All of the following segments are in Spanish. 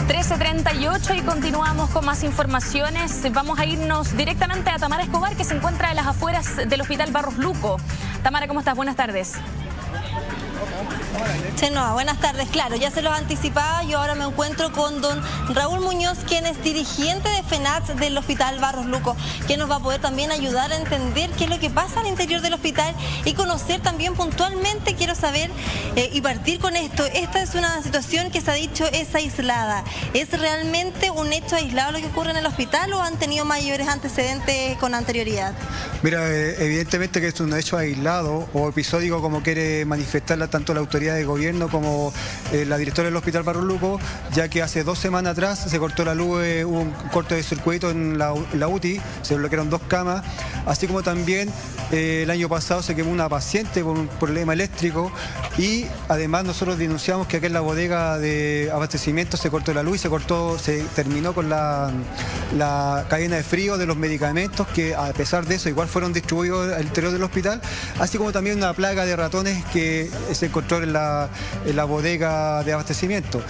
13:38 y continuamos con más informaciones. Vamos a irnos directamente a Tamara Escobar, que se encuentra en las afueras del Hospital Barros Luco. Tamara, ¿cómo estás? Buenas tardes. Chenoa, buenas tardes. Claro, ya se los anticipaba, yo ahora me encuentro con don Raúl Muñoz, quien es dirigente de FENATS del Hospital Barros Luco, que nos va a poder también ayudar a entender qué es lo que pasa al interior del hospital y conocer también puntualmente, quiero saber y partir con esto. Esta es una situación que se ha dicho es aislada. ¿Es realmente un hecho aislado lo que ocurre en el hospital o han tenido mayores antecedentes con anterioridad? Mira, evidentemente que es un hecho aislado o episódico, como quiere manifestarla tanto la autoridad de gobierno como la directora del Hospital Barros Luco, ya que hace 2 semanas atrás se cortó la luz, hubo un corte de circuito en la UTI, se bloquearon 2 camas, así como también el año pasado se quemó una paciente con un problema eléctrico y además nosotros denunciamos que aquí en la bodega de abastecimiento se cortó la luz y se terminó con la cadena de frío de los medicamentos, que a pesar de eso igual fueron distribuidos al interior del hospital, así como también una plaga de ratones que se encontró en la bodega de abastecimiento.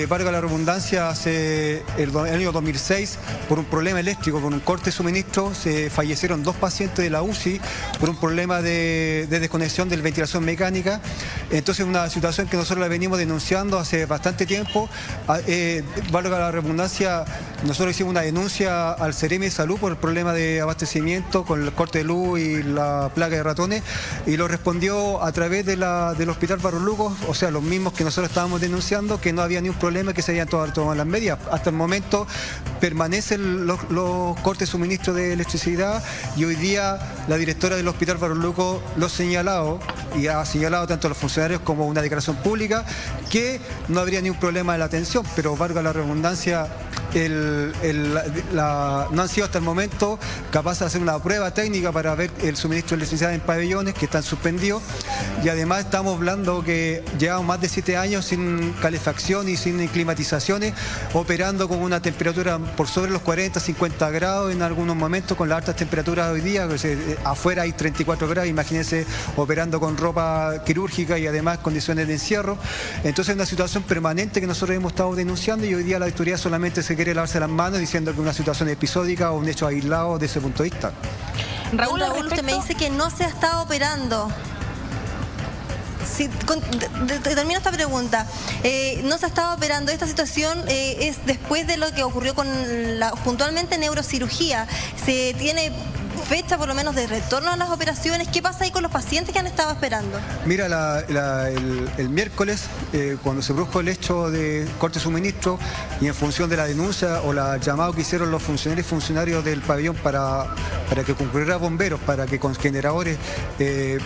Valga la redundancia, el año 2006, por un problema eléctrico, por un corte de suministro, se fallecieron 2 pacientes de la UCI por un problema de desconexión de la ventilación mecánica. Entonces, una situación que nosotros la venimos denunciando hace bastante tiempo. Valga la redundancia, nosotros hicimos una denuncia al Ceremi de Salud por el problema de abastecimiento con el corte de luz y la plaga de ratones, y lo respondió a través del Hospital Barros Luco, o sea, los mismos que nosotros estábamos denunciando, que no había ni un problema, que se habían tomado las medidas. Hasta el momento permanecen los cortes de suministro de electricidad y hoy día la directora del Hospital Barros Luco lo ha señalado tanto a los funcionarios como una declaración pública que no habría ni un problema de la atención, pero valga la redundancia, no han sido hasta el momento capaces de hacer una prueba técnica para ver el suministro de electricidad en pabellones que están suspendidos, y además estamos hablando que llevamos más de 7 años sin calefacción y sin climatizaciones, operando con una temperatura por sobre los 40-50 grados en algunos momentos, con las altas temperaturas de hoy día, afuera hay 34 grados, imagínense operando con ropa quirúrgica y además condiciones de encierro. Entonces es una situación permanente que nosotros hemos estado denunciando, y hoy día la autoridad solamente se quiere lavarse las manos diciendo que es una situación episódica o un hecho aislado desde ese punto de vista. Raúl, usted me dice que no se ha estado operando. Termino esta pregunta. No se ha estado operando. Esta situación es después de lo que ocurrió con puntualmente neurocirugía. ¿Se tiene fecha por lo menos de retorno a las operaciones? ¿Qué pasa ahí con los pacientes que han estado esperando? Mira, el miércoles, cuando se produjo el hecho de corte de suministro, y en función de la denuncia o la llamada que hicieron los funcionarios del pabellón para que concurriera bomberos, para que con generadores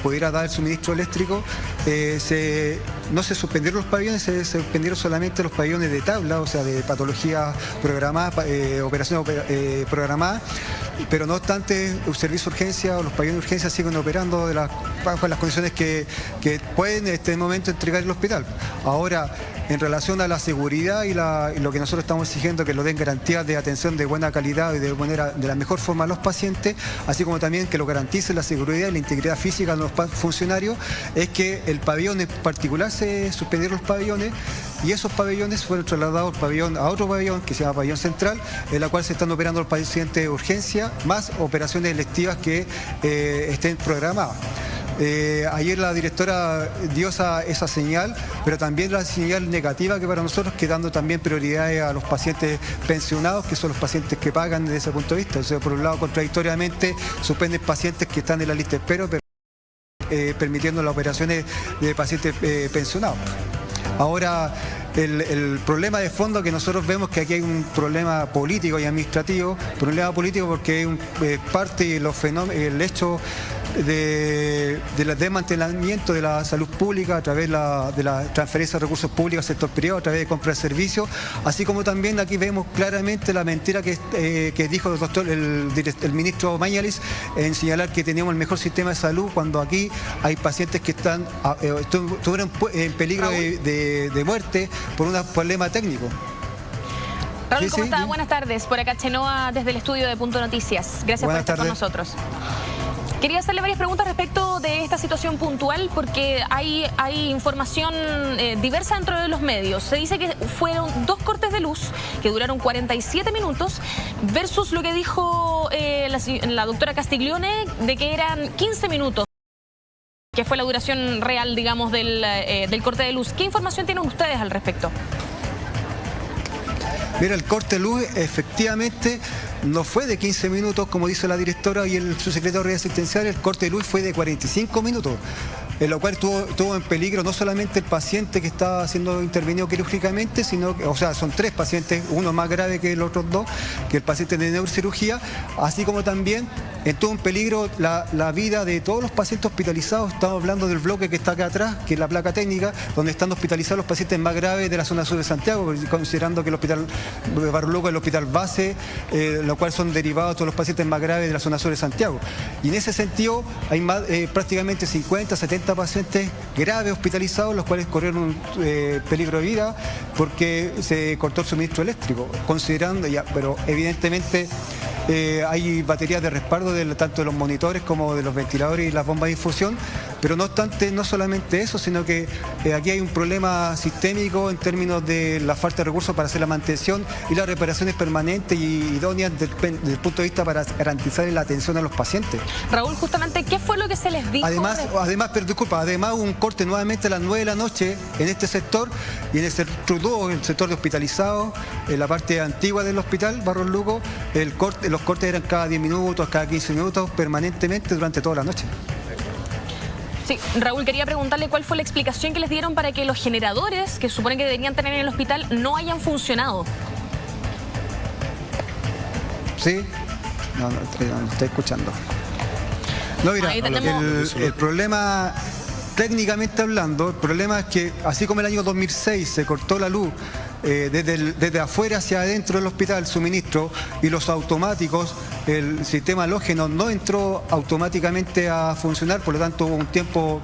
pudiera dar el suministro eléctrico, no se suspendieron los pabellones, se suspendieron solamente los pabellones de tabla, o sea, de patologías programadas, operaciones programadas, pero no obstante, el servicio de urgencia o los pabellones de urgencia siguen operando bajo las condiciones que pueden en este momento entregar el hospital. Ahora, en relación a la seguridad y lo que nosotros estamos exigiendo, que lo den garantías de atención de buena calidad y de la mejor forma a los pacientes, así como también que lo garantice la seguridad y la integridad física de los funcionarios, es que el pabellón en particular se suspendieron los pabellones, y esos pabellones fueron trasladados a otro pabellón que se llama pabellón central, en la cual se están operando los pacientes de urgencia, más operaciones electivas que estén programadas. Ayer la directora dio esa señal, pero también la señal negativa que para nosotros, que dando también prioridades a los pacientes pensionados, que son los pacientes que pagan desde ese punto de vista. O sea, por un lado, contradictoriamente, suspenden pacientes que están en la lista de espera, pero permitiendo las operaciones de pacientes pensionados. Ahora, el problema de fondo que nosotros vemos, que aquí hay un problema político y administrativo, problema político porque es parte de los fenómenos, el hecho del desmantelamiento de la salud pública a través de la transferencia de recursos públicos al sector privado, a través de compra de servicios, así como también aquí vemos claramente la mentira que dijo el ministro Mañalich en señalar que teníamos el mejor sistema de salud, cuando aquí hay pacientes que estuvieron en peligro de muerte por un problema técnico. Raúl, ¿cómo está? Buenas tardes. Por acá Chenoa desde el estudio de Punto Noticias. Gracias por estar con nosotros. Quería hacerle varias preguntas respecto de esta situación puntual porque hay información diversa dentro de los medios. Se dice que fueron 2 cortes de luz que duraron 47 minutos versus lo que dijo la doctora Castiglione de que eran 15 minutos, que fue la duración real, digamos, del corte de luz. ¿Qué información tienen ustedes al respecto? Mira, el corte de luz efectivamente no fue de 15 minutos, como dice la directora y el subsecretario asistencial. El corte de luz fue de 45 minutos, en lo cual tuvo en peligro no solamente el paciente que estaba siendo intervenido quirúrgicamente, sino que, o sea, son 3 pacientes, uno más grave que los otros 2, que el paciente de neurocirugía, así como también estuvo en peligro la vida de todos los pacientes hospitalizados. Estamos hablando del bloque que está acá atrás, que es la placa técnica, donde están hospitalizados los pacientes más graves de la zona sur de Santiago, considerando que el hospital Barros Luco es el hospital base, lo cual son derivados todos los pacientes más graves de la zona sur de Santiago. Y en ese sentido hay más, prácticamente 50, 70 pacientes graves hospitalizados, los cuales corrieron un peligro de vida porque se cortó el suministro eléctrico, considerando ya, pero evidentemente hay baterías de respaldo tanto de los monitores como de los ventiladores y las bombas de infusión, pero no obstante, no solamente eso, sino que aquí hay un problema sistémico en términos de la falta de recursos para hacer la mantención y las reparaciones permanentes y idóneas desde el punto de vista para garantizar la atención a los pacientes. Raúl, justamente, ¿qué fue lo que se les dijo? Además, hubo un corte nuevamente a las 9 de la noche en este sector y en el sector de hospitalizados, en la parte antigua del hospital Barros Luco, los cortes eran cada 10 minutos, cada 15 minutos, permanentemente durante toda la noche. Sí, Raúl, quería preguntarle cuál fue la explicación que les dieron para que los generadores que supone que deberían tener en el hospital no hayan funcionado. Sí, no estoy escuchando. No, mira, el problema, técnicamente hablando, el problema es que así como el año 2006 se cortó la luz desde afuera hacia adentro del hospital, el suministro y los automáticos, el sistema halógeno no entró automáticamente a funcionar, por lo tanto hubo un tiempo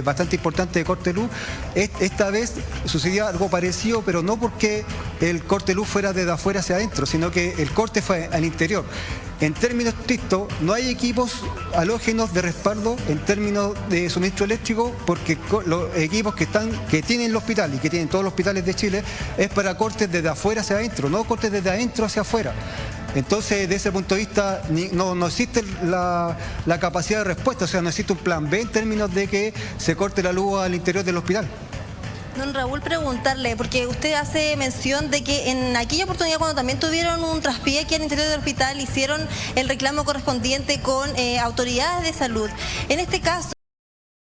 bastante importante de corte de luz. Esta vez sucedió algo parecido, pero no porque el corte de luz fuera desde afuera hacia adentro, sino que el corte fue al interior. En términos estrictos, no hay equipos halógenos de respaldo en términos de suministro eléctrico, porque los equipos que tiene el hospital y que tienen todos los hospitales de Chile es para cortes desde afuera hacia adentro, no cortes desde adentro hacia afuera. Entonces, desde ese punto de vista, no existe la capacidad de respuesta, o sea, no existe un plan B en términos de que se corte la luz al interior del hospital. Don Raúl, preguntarle, porque usted hace mención de que en aquella oportunidad cuando también tuvieron un traspié aquí al interior del hospital, hicieron el reclamo correspondiente con autoridades de salud. En este caso,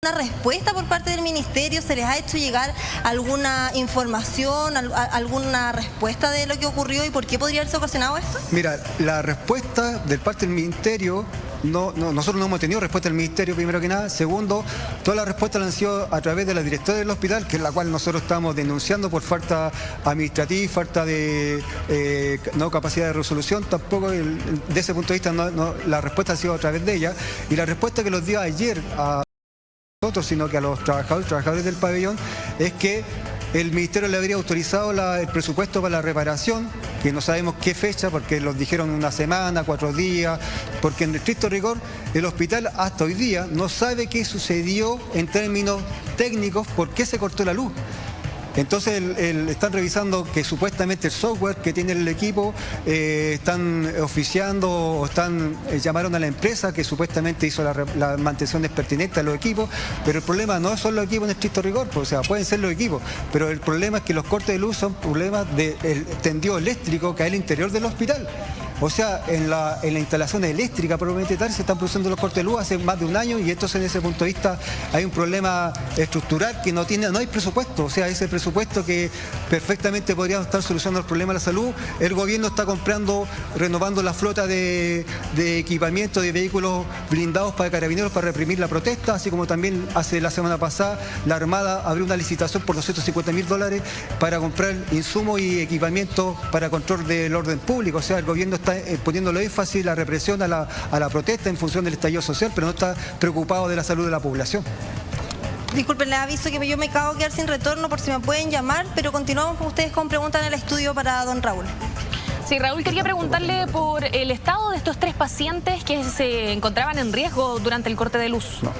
¿una respuesta por parte del ministerio? ¿Se les ha hecho llegar alguna información, alguna respuesta de lo que ocurrió y por qué podría haberse ocasionado esto? Mira, la respuesta de parte del ministerio, nosotros no hemos tenido respuesta del ministerio, primero que nada. Segundo, todas las respuestas han sido a través de la directora del hospital, que es la cual nosotros estamos denunciando por falta administrativa, falta de no capacidad de resolución. Tampoco, de ese punto de vista, la respuesta ha sido a través de ella. Y la respuesta que los dio ayer a nosotros, sino que a los trabajadores del pabellón, es que el ministerio le habría autorizado el presupuesto para la reparación, que no sabemos qué fecha, porque los dijeron una semana, 4 días, porque en estricto rigor el hospital hasta hoy día no sabe qué sucedió en términos técnicos, por qué se cortó la luz. Entonces están revisando que supuestamente el software que tiene el equipo, están oficiando o llamaron a la empresa que supuestamente hizo la mantención pertinente a los equipos, pero el problema no son los equipos en estricto rigor, pues, o sea, pueden ser los equipos, pero el problema es que los cortes de luz son problemas del tendido eléctrico que hay al interior del hospital. O sea, en la instalación eléctrica probablemente tal se están produciendo los cortes de luz hace más de un año y entonces en ese punto de vista hay un problema estructural que no hay presupuesto. O sea, ese presupuesto que perfectamente podríamos estar solucionando el problema de la salud. El gobierno está renovando la flota de equipamiento de vehículos blindados para carabineros para reprimir la protesta, así como también hace la semana pasada la Armada abrió una licitación por $250.000 para comprar insumos y equipamiento para control del orden público. O sea, el gobierno está poniéndole énfasis la represión a la protesta en función del estallido social, pero no está preocupado de la salud de la población. Disculpen, les aviso que yo me acabo de quedar sin retorno por si me pueden llamar, pero continuamos con ustedes con preguntas en el estudio para don Raúl. Sí, Raúl, quería preguntarle por el estado de estos 3 pacientes que se encontraban en riesgo durante el corte de luz. No.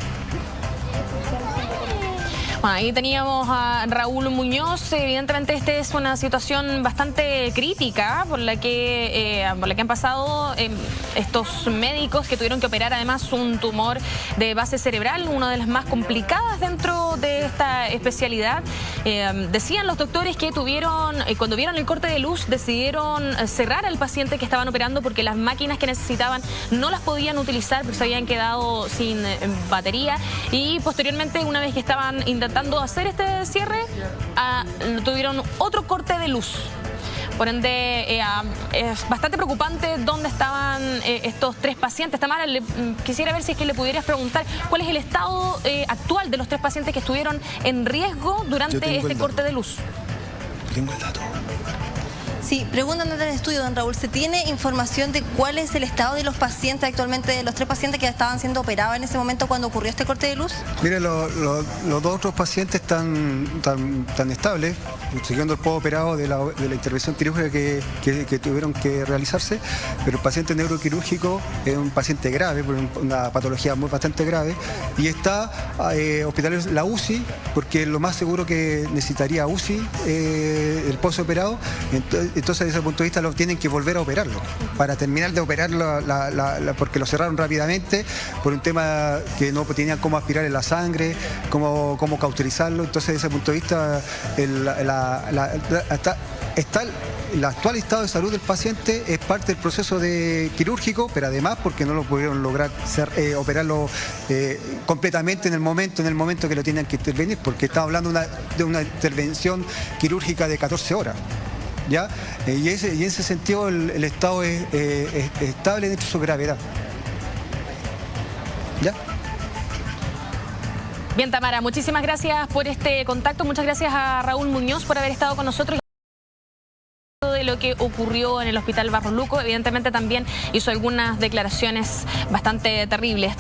Bueno, ahí teníamos a Raúl Muñoz. Evidentemente esta es una situación bastante crítica por la que han pasado estos médicos que tuvieron que operar además un tumor de base cerebral, una de las más complicadas dentro de esta especialidad. Decían los doctores que cuando vieron el corte de luz decidieron cerrar al paciente que estaban operando porque las máquinas que necesitaban no las podían utilizar porque se habían quedado sin batería, y posteriormente, una vez que estaban intentando hacer este cierre, tuvieron otro corte de luz. Por ende, es bastante preocupante dónde estaban estos 3 pacientes. Tamara, quisiera ver si es que le pudieras preguntar cuál es el estado actual de los 3 pacientes que estuvieron en riesgo durante este corte de luz. Tengo el dato. Sí, preguntan desde el estudio, don Raúl, ¿se tiene información de cuál es el estado de los pacientes actualmente, de los 3 pacientes que estaban siendo operados en ese momento cuando ocurrió este corte de luz? Mire, los 2 otros pacientes están estables, siguiendo el postoperado de la intervención quirúrgica que tuvieron que realizarse, pero el paciente neuroquirúrgico es un paciente grave, por una patología bastante grave, y está hospitalizado la UCI, porque es lo más seguro que necesitaría UCI, el postoperado. Entonces, desde ese punto de vista, lo tienen que volver a operarlo, para terminar de operarlo, porque lo cerraron rápidamente por un tema que no tenían cómo aspirar en la sangre, cómo cauterizarlo. Entonces, desde ese punto de vista, el actual estado de salud del paciente es parte del proceso quirúrgico, pero además porque no lo pudieron lograr operarlo completamente en el momento que lo tenían que intervenir, porque estamos hablando de una intervención quirúrgica de 14 horas. ¿Ya? Y en ese sentido el estado es estable dentro de su gravedad. ¿Ya? Bien, Tamara, muchísimas gracias por este contacto. Muchas gracias a Raúl Muñoz por haber estado con nosotros. De lo que ocurrió en el Hospital Barros Luco, evidentemente también hizo algunas declaraciones bastante terribles.